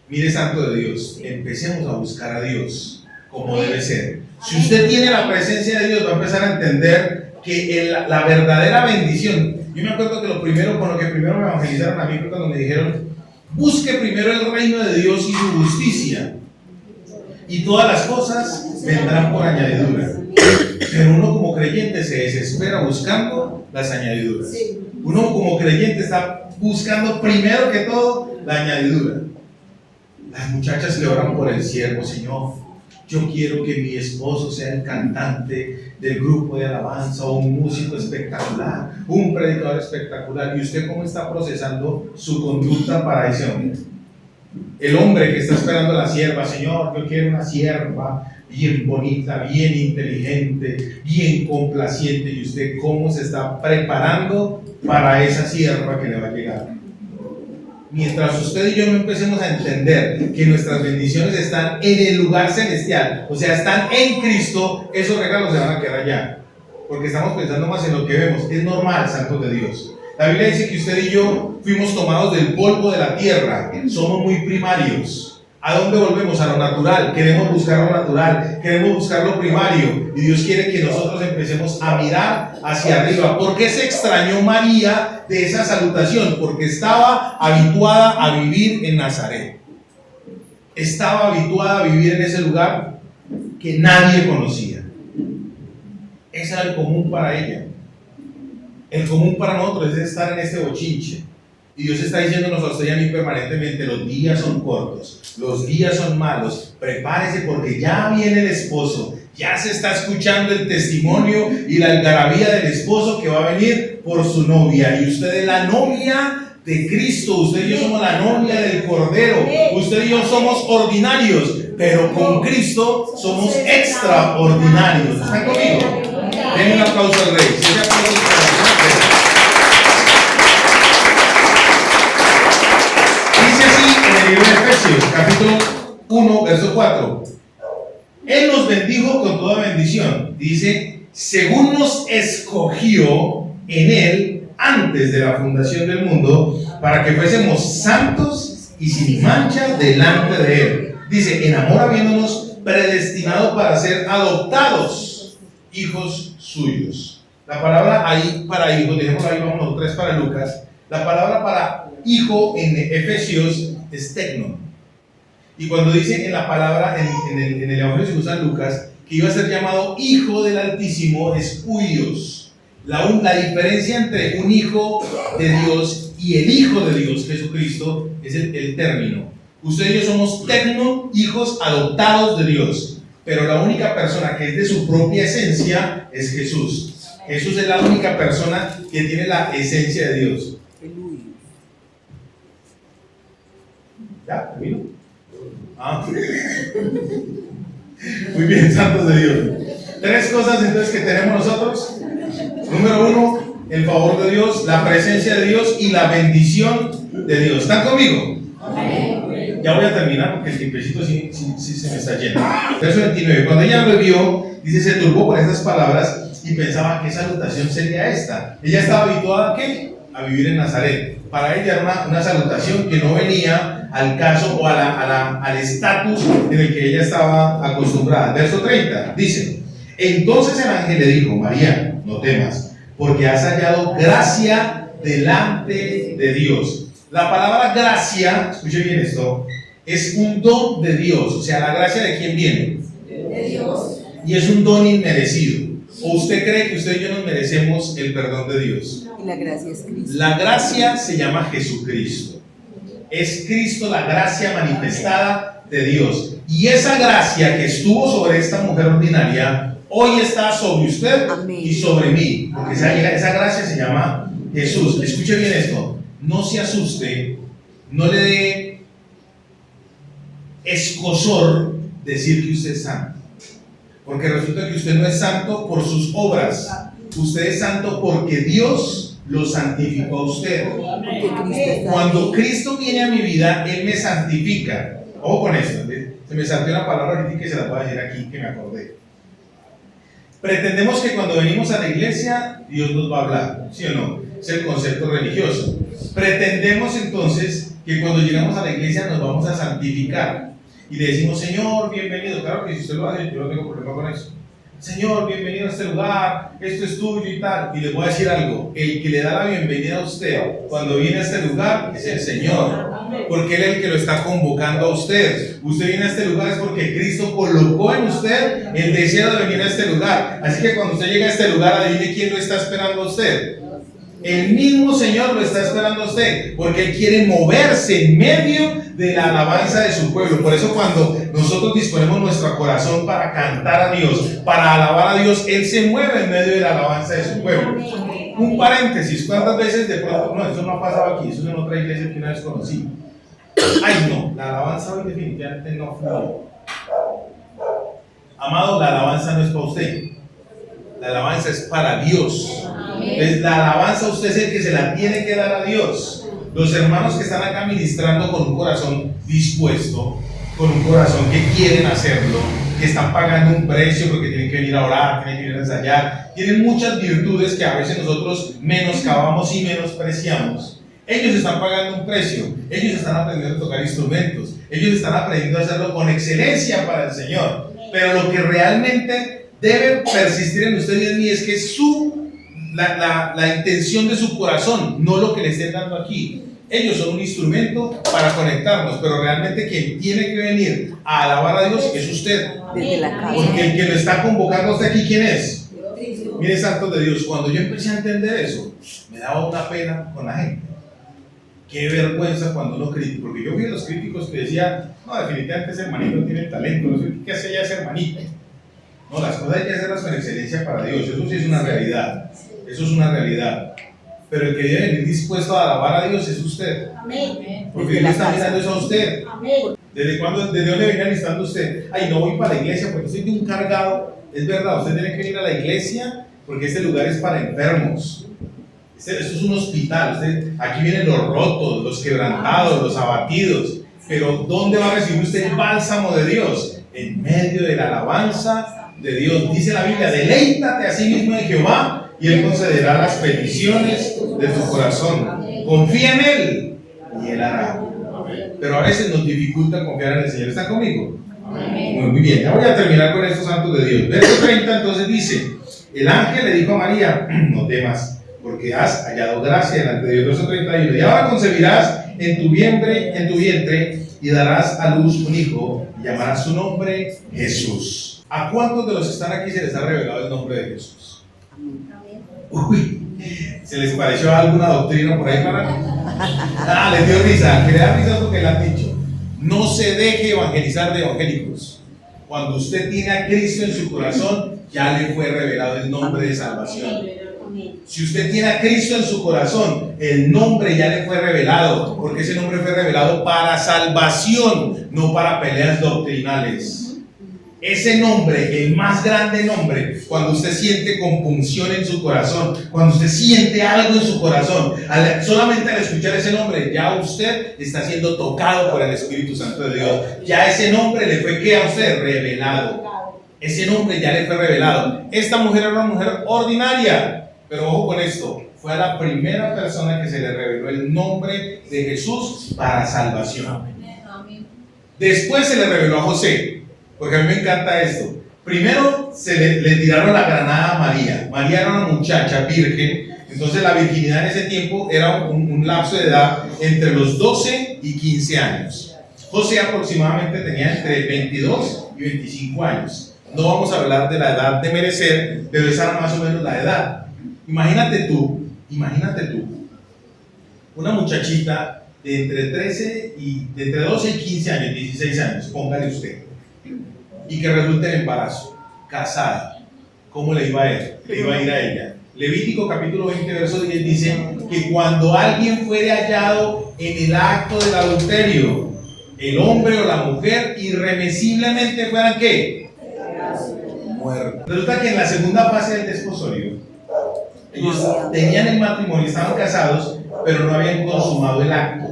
Mire, Santo de Dios, empecemos a buscar a Dios como debe ser. Si usted tiene la presencia de Dios, va a empezar a entender que la verdadera bendición. Yo me acuerdo que con lo que primero me evangelizaron a mí fue cuando me dijeron: busque primero el reino de Dios y su justicia, y todas las cosas vendrán por añadidura. Pero uno como creyente se desespera buscando las añadiduras. Uno como creyente está buscando primero que todo la añadidura. Las muchachas le oran por el siervo: Señor, yo quiero que mi esposo sea el cantante del grupo de alabanza, o un músico espectacular, un predicador espectacular. ¿Y usted cómo está procesando su conducta para ese hombre? El hombre que está esperando a la sierva: Señor, yo quiero una sierva bien bonita, bien inteligente, bien complaciente. ¿Y usted cómo se está preparando para esa sierva que le va a llegar? Mientras usted y yo no empecemos a entender que nuestras bendiciones están en el lugar celestial, o sea, están en Cristo, esos regalos se van a quedar allá, porque estamos pensando más en lo que vemos. Es normal, santos de Dios. La Biblia dice que usted y yo fuimos tomados del polvo de la tierra, somos muy primarios. ¿A dónde volvemos? A lo natural. Queremos buscar lo natural, queremos buscar lo primario, y Dios quiere que nosotros empecemos a mirar hacia arriba. ¿Por qué se extrañó María de esa salutación? Porque estaba habituada a vivir en Nazaret, estaba habituada a vivir en ese lugar que nadie conocía. Ese era el común para ella. El común para nosotros es estar en este bochinche. Y Dios está diciéndonos a usted y a mí permanentemente: los días son cortos, los días son malos, prepárese porque ya viene el esposo, Ya se está escuchando el testimonio y la algarabía del esposo que va a venir por su novia. Y usted es la novia de Cristo. Usted y yo somos la novia del Cordero. Usted y yo somos ordinarios, pero con Cristo somos extraordinarios. ¿Están conmigo? Denle un aplauso al Rey. Si ese aplauso es para el Rey. Dice así en el libro de Efesios, capítulo 1, verso 4. Él nos bendijo con toda bendición. Dice, según nos escogió en Él antes de la fundación del mundo, para que fuésemos santos y sin mancha delante de Él. Dice, en amor habiéndonos predestinado para ser adoptados hijos suyos. La palabra ahí para hijo, dejémoslo ahí, vamos nosotros para Lucas. La palabra para hijo en Efesios es tecno. Y cuando dice en la palabra, en el Evangelio se usa Lucas, que iba a ser llamado hijo del Altísimo, es huios. La diferencia entre un hijo de Dios y el Hijo de Dios, Jesucristo, es el término. Usted y yo somos tecno, hijos adoptados de Dios. Pero la única persona que es de su propia esencia es Jesús. Jesús es la única persona que tiene la esencia de Dios. ¿Ya? ¿Termino? Muy bien, santos de Dios. Tres cosas entonces que tenemos nosotros. Número uno, el favor de Dios, la presencia de Dios y la bendición de Dios. ¿Están conmigo? Ya voy a terminar porque el tiempecito sí se me está yendo. Verso 29. Cuando ella lo vio, dice, se turbó por estas palabras y pensaba qué salutación sería esta. Ella estaba habituada ¿a qué? A vivir en Nazaret. Para ella era una salutación que no venía al caso o al estatus en el que ella estaba acostumbrada. Verso 30 dice, entonces el ángel le dijo, María, no temas, porque has hallado gracia delante de Dios. La palabra gracia, escuche bien esto, es un don de Dios. O sea, ¿la gracia de quién viene? De Dios. Y es un don inmerecido. ¿O usted cree que usted y yo nos merecemos el perdón de Dios? Y la gracia es Cristo. La gracia se llama Jesucristo. Es Cristo la gracia manifestada de Dios. Y esa gracia que estuvo sobre esta mujer ordinaria, hoy está sobre usted y sobre mí. Porque esa gracia se llama Jesús. Escuche bien esto. No se asuste, no le dé escozor decir que usted es santo. Porque resulta que usted no es santo por sus obras. Usted es santo porque Dios lo santificó a usted. Cuando Cristo viene a mi vida, Él me santifica. Ojo con esto. Se me saltó una palabra ahorita que se la voy a decir aquí, que me acordé. Pretendemos que cuando venimos a la iglesia, Dios nos va a hablar, ¿sí o no? Es el concepto religioso. Pretendemos entonces que cuando llegamos a la iglesia nos vamos a santificar y le decimos, Señor, bienvenido. Claro que si usted lo hace, yo no tengo problema con eso. Señor, bienvenido a este lugar, esto es tuyo y tal. Y le voy a decir algo, el que le da la bienvenida a usted cuando viene a este lugar es el Señor, porque Él es el que lo está convocando a usted. Usted viene a este lugar es porque Cristo colocó en usted el deseo de venir a este lugar. Así que cuando usted llega a este lugar, adivine quién lo está esperando a usted. El mismo Señor lo está esperando a usted, porque Él quiere moverse en medio de la alabanza de su pueblo. Por eso cuando nosotros disponemos nuestro corazón para cantar a Dios, para alabar a Dios, Él se mueve en medio de la alabanza de su pueblo. Un paréntesis, ¿cuántas veces de pronto, no, eso no ha pasado aquí, eso es en otra iglesia que una vez conocí? Ay no, la alabanza hoy definitivamente no fluye. Amado, la alabanza no es para usted, la alabanza es para Dios. Entonces, la alabanza usted es el que se la tiene que dar a Dios. Los hermanos que están acá ministrando con un corazón dispuesto, con un corazón que quieren hacerlo, que están pagando un precio porque tienen que venir a orar, tienen que venir a ensayar, tienen muchas virtudes que a veces nosotros menoscabamos y menospreciamos. Ellos están pagando un precio, ellos están aprendiendo a tocar instrumentos, ellos están aprendiendo a hacerlo con excelencia para el Señor. Pero lo que realmente debe persistir en usted y en mí es que la intención de su corazón, no lo que le estén dando aquí. Ellos son un instrumento para conectarnos, pero realmente quien tiene que venir a alabar a Dios es usted. Desde la casa. Porque el que lo está convocando a usted aquí, ¿quién es? Mire, santos de Dios, cuando yo empecé a entender eso, me daba una pena con la gente. Qué vergüenza cuando uno critica, porque yo vi a los críticos que decían, no, definitivamente ese hermanito tiene talento, no sé qué hace ya ese hermanito. No, las cosas hay que hacerlas con excelencia para Dios. Eso sí es una realidad. Eso es una realidad. Pero el que debe venir dispuesto a alabar a Dios es usted. Amén. Porque Dios está mirando eso a usted. Amén. ¿Desde cuándo, desde dónde viene alistando usted? Ay, no voy para la iglesia porque estoy de un cargado. Es verdad, usted tiene que venir a la iglesia porque este lugar es para enfermos. Esto es un hospital. Aquí vienen los rotos, los quebrantados, los abatidos. Pero ¿dónde va a recibir usted el bálsamo de Dios? En medio de la alabanza de Dios. Dice la Biblia, deleítate a sí mismo en Jehová y Él concederá las peticiones de tu corazón. Confía en Él y Él hará. Pero a veces nos dificulta confiar en el Señor. ¿Están conmigo? Muy bien, ya voy a terminar con estos santos de Dios. Verso 30 entonces dice, el ángel le dijo a María, no temas, porque has hallado gracia delante de Dios. Verso 31, y ahora concebirás en tu vientre y darás a luz un hijo y llamarás su nombre Jesús. ¿A cuántos de los que están aquí se les ha revelado el nombre de Jesús? Uy, ¿se les pareció alguna doctrina por ahí para? Les dio risa, que le da risa porque le han dicho. No se deje evangelizar de evangélicos. Cuando usted tiene a Cristo en su corazón, ya le fue revelado el nombre de salvación. Si usted tiene a Cristo en su corazón, el nombre ya le fue revelado, porque ese nombre fue revelado para salvación, no para peleas doctrinales. Ese nombre, el más grande nombre, cuando usted siente compunción en su corazón, cuando usted siente algo en su corazón, solamente al escuchar ese nombre, ya usted está siendo tocado por el Espíritu Santo de Dios. Ya ese nombre le fue, ¿qué a usted? Revelado. Ese nombre ya le fue revelado. Esta mujer era una mujer ordinaria, pero ojo con esto, fue a la primera persona que se le reveló el nombre de Jesús para salvación. Después se le reveló a José. Porque a mí me encanta esto. Primero le tiraron la granada a María. María era una muchacha virgen. Entonces la virginidad en ese tiempo era un lapso de edad entre los 12 y 15 años. José aproximadamente tenía entre 22 y 25 años. No vamos a hablar de la edad de merecer, pero esa era más o menos la edad. Imagínate tú, una muchachita de entre 12 y 15 años, 16 años, póngale usted. Y que resulte en embarazo, casada. ¿Cómo le iba a ir? Le iba a ir a ella. Levítico capítulo 20, verso 10 dice que cuando alguien fuere hallado en el acto del adulterio, el hombre o la mujer irremisiblemente fueran ¿qué? Muertos. Resulta que en la segunda fase del desposorio, ellos tenían el matrimonio, estaban casados, pero no habían consumado el acto.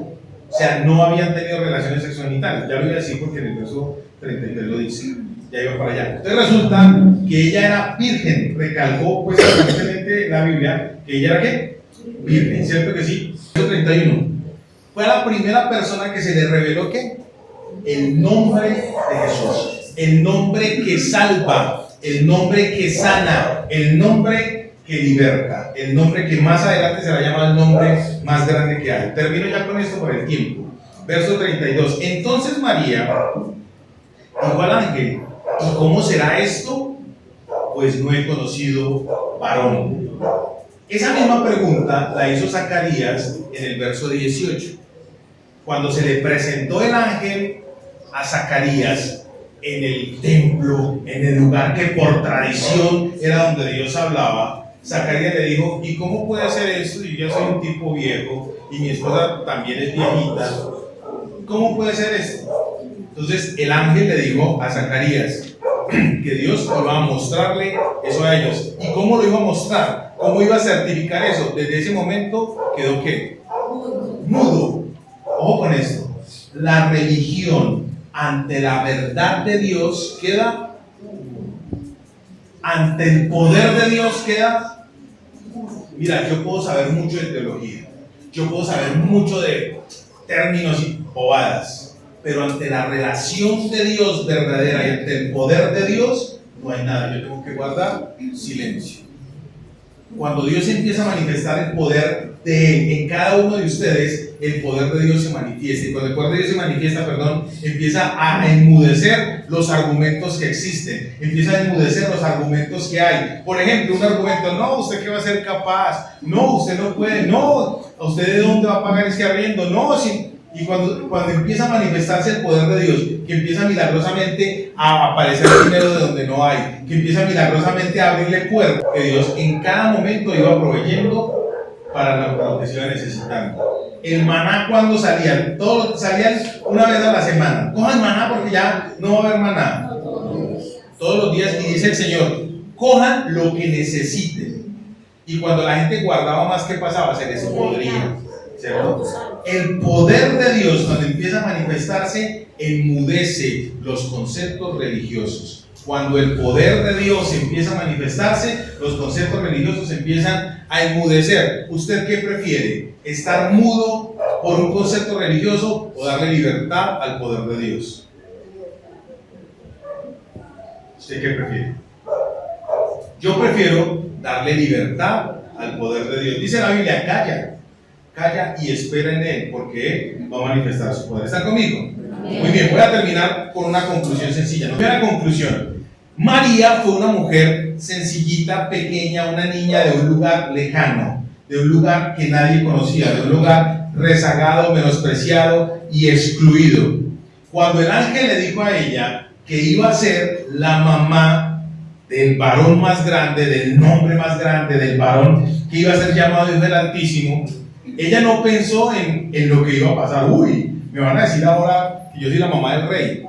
O sea, no habían tenido relaciones sexogenitales. Ya lo voy a decir porque en el verso 33 lo dice. Ya iba para allá. Entonces resulta que ella era virgen. Recalcó pues aparentemente la Biblia que ella era ¿qué? Virgen, ¿cierto que sí? Verso 31. Fue la primera persona que se le reveló ¿qué? El nombre de Jesús. El nombre que salva. El nombre que sana. El nombre que liberta. El nombre que más adelante será llamado el nombre más grande que hay. Termino ya con esto por el tiempo. Verso 32. Entonces María dijo al ángel, ¿y cómo será esto? Pues no he conocido varón. Esa misma pregunta la hizo Zacarías en el verso 18. Cuando se le presentó el ángel a Zacarías en el templo, en el lugar que por tradición era donde Dios hablaba, Zacarías le dijo, ¿y cómo puede ser esto? Y yo soy un tipo viejo y mi esposa también es viejita. ¿Cómo puede ser esto? Entonces el ángel le dijo a Zacarías que Dios iba a mostrarle eso a ellos. ¿Y cómo lo iba a mostrar? ¿Cómo iba a certificar eso? Desde ese momento quedó ¿qué? Mudo. Ojo con esto. La religión ante la verdad de Dios queda, ante el poder de Dios queda. Mira, yo puedo saber mucho de teología, yo puedo saber mucho de términos y bobadas, pero ante la relación de Dios verdadera y ante el poder de Dios no hay nada. Yo tengo que guardar silencio. Cuando Dios empieza a manifestar el poder de Él en cada uno de ustedes, el poder de Dios se manifiesta. Y cuando el poder de Dios se manifiesta, empieza a enmudecer los argumentos que existen. Empieza a enmudecer los argumentos que hay. Por ejemplo, un argumento, no, ¿usted qué va a ser capaz? No, usted no puede. No, ¿a usted de dónde va a pagar ese arriendo? No, si Y cuando empieza a manifestarse el poder de Dios, que empieza milagrosamente a aparecer dinero de donde no hay, que empieza milagrosamente a abrirle puertas, que Dios en cada momento iba proveyendo para lo que se iba necesitando. El maná, cuando salían, todos salían una vez a la semana. Cojan maná porque ya no va a haber maná. Todos los días, y dice el Señor, cojan lo que necesiten. Y cuando la gente guardaba más, ¿qué pasaba? Se les podría. ¿Cierto? El poder de Dios, cuando empieza a manifestarse, enmudece los conceptos religiosos. Cuando el poder de Dios empieza a manifestarse, los conceptos religiosos empiezan a enmudecer. ¿Usted qué prefiere? ¿Estar mudo por un concepto religioso o darle libertad al poder de Dios? ¿Usted qué prefiere? Yo prefiero darle libertad al poder de Dios. Dice la Biblia, calla y espera en Él, porque Él va a manifestar su poder. ¿Están conmigo? Muy bien, voy a terminar con una conclusión sencilla. Primera conclusión. María fue una mujer sencillita, pequeña, una niña de un lugar lejano, de un lugar que nadie conocía, de un lugar rezagado, menospreciado y excluido. Cuando el ángel le dijo a ella que iba a ser la mamá del varón más grande, del nombre más grande, del varón que iba a ser llamado Hijo del Altísimo, ella no pensó en lo que iba a pasar. Uy, me van a decir ahora que yo soy la mamá del rey.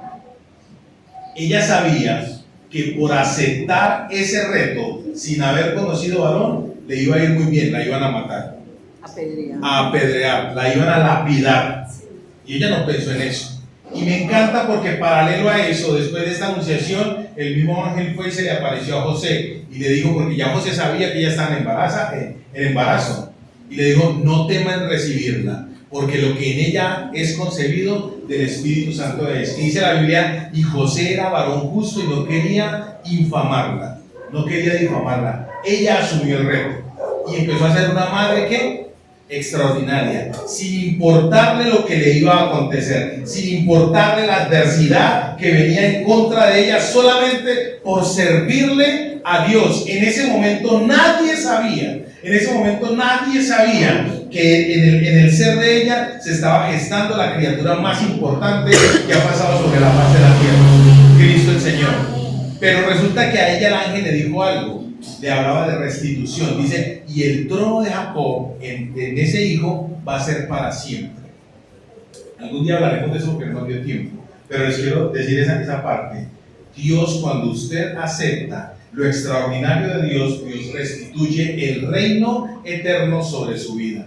Ella sabía que por aceptar ese reto, sin haber conocido varón, le iba a ir muy bien, la iban a matar, a apedrear, la iban a lapidar. Y ella no pensó en eso. Y me encanta porque paralelo a eso, después de esta anunciación, el mismo ángel fue y se le apareció a José y le dijo, porque ya José sabía que ella estaba en embarazo, y le dijo, no teman recibirla, porque lo que en ella es concebido del Espíritu Santo es. Y dice la Biblia, y José era varón justo y no quería infamarla, no quería difamarla. Ella asumió el reto y empezó a ser una madre que extraordinaria, sin importarle lo que le iba a acontecer, sin importarle la adversidad que venía en contra de ella, solamente por servirle a Dios. En ese momento nadie sabía que en el ser de ella se estaba gestando la criatura más importante que ha pasado sobre la faz de la tierra, Cristo el Señor. Pero resulta que a ella el ángel le dijo algo, le hablaba de restitución. Dice, y el trono de Jacob en ese hijo va a ser para siempre. Algún día hablaremos de eso porque no nos dio tiempo, pero les quiero decir esa parte. Dios, cuando usted acepta lo extraordinario de Dios, Dios restituye el reino eterno sobre su vida.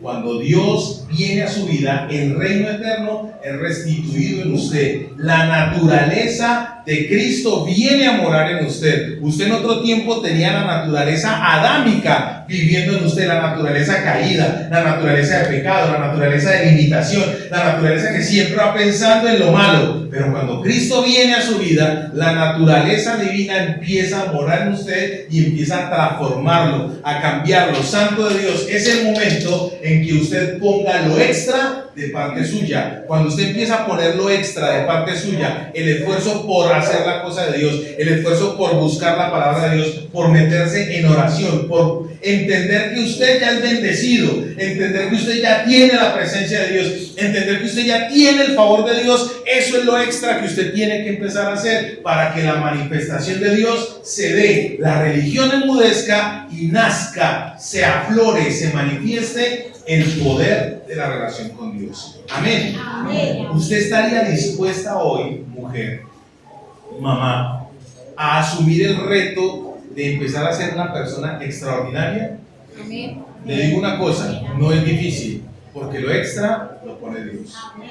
Cuando Dios viene a su vida, el reino eterno es restituido en usted. La naturaleza de Cristo viene a morar en usted. Usted en otro tiempo tenía la naturaleza adámica viviendo en usted, la naturaleza caída, la naturaleza de pecado, la naturaleza de limitación, la naturaleza que siempre va pensando en lo malo. Pero cuando Cristo viene a su vida, la naturaleza divina empieza a morar en usted y empieza a transformarlo, a cambiarlo. Santo de Dios, es el momento en que usted ponga lo extra de parte suya. Cuando usted empieza a poner lo extra de parte suya, el esfuerzo por hacer la cosa de Dios, el esfuerzo por buscar la palabra de Dios, por meterse en oración, por entender que usted ya es bendecido, entender que usted ya tiene la presencia de Dios, entender que usted ya tiene el favor de Dios, eso es lo extra que usted tiene que empezar a hacer para que la manifestación de Dios se dé, la religión enmudezca y nazca, se aflore, se manifieste el poder de la relación con Dios. Amén. Amén. ¿Usted estaría dispuesta hoy, mujer, mamá, a asumir el reto de empezar a ser una persona extraordinaria? Amén. Le digo una cosa, no es difícil, porque lo extra lo pone Dios. Amén.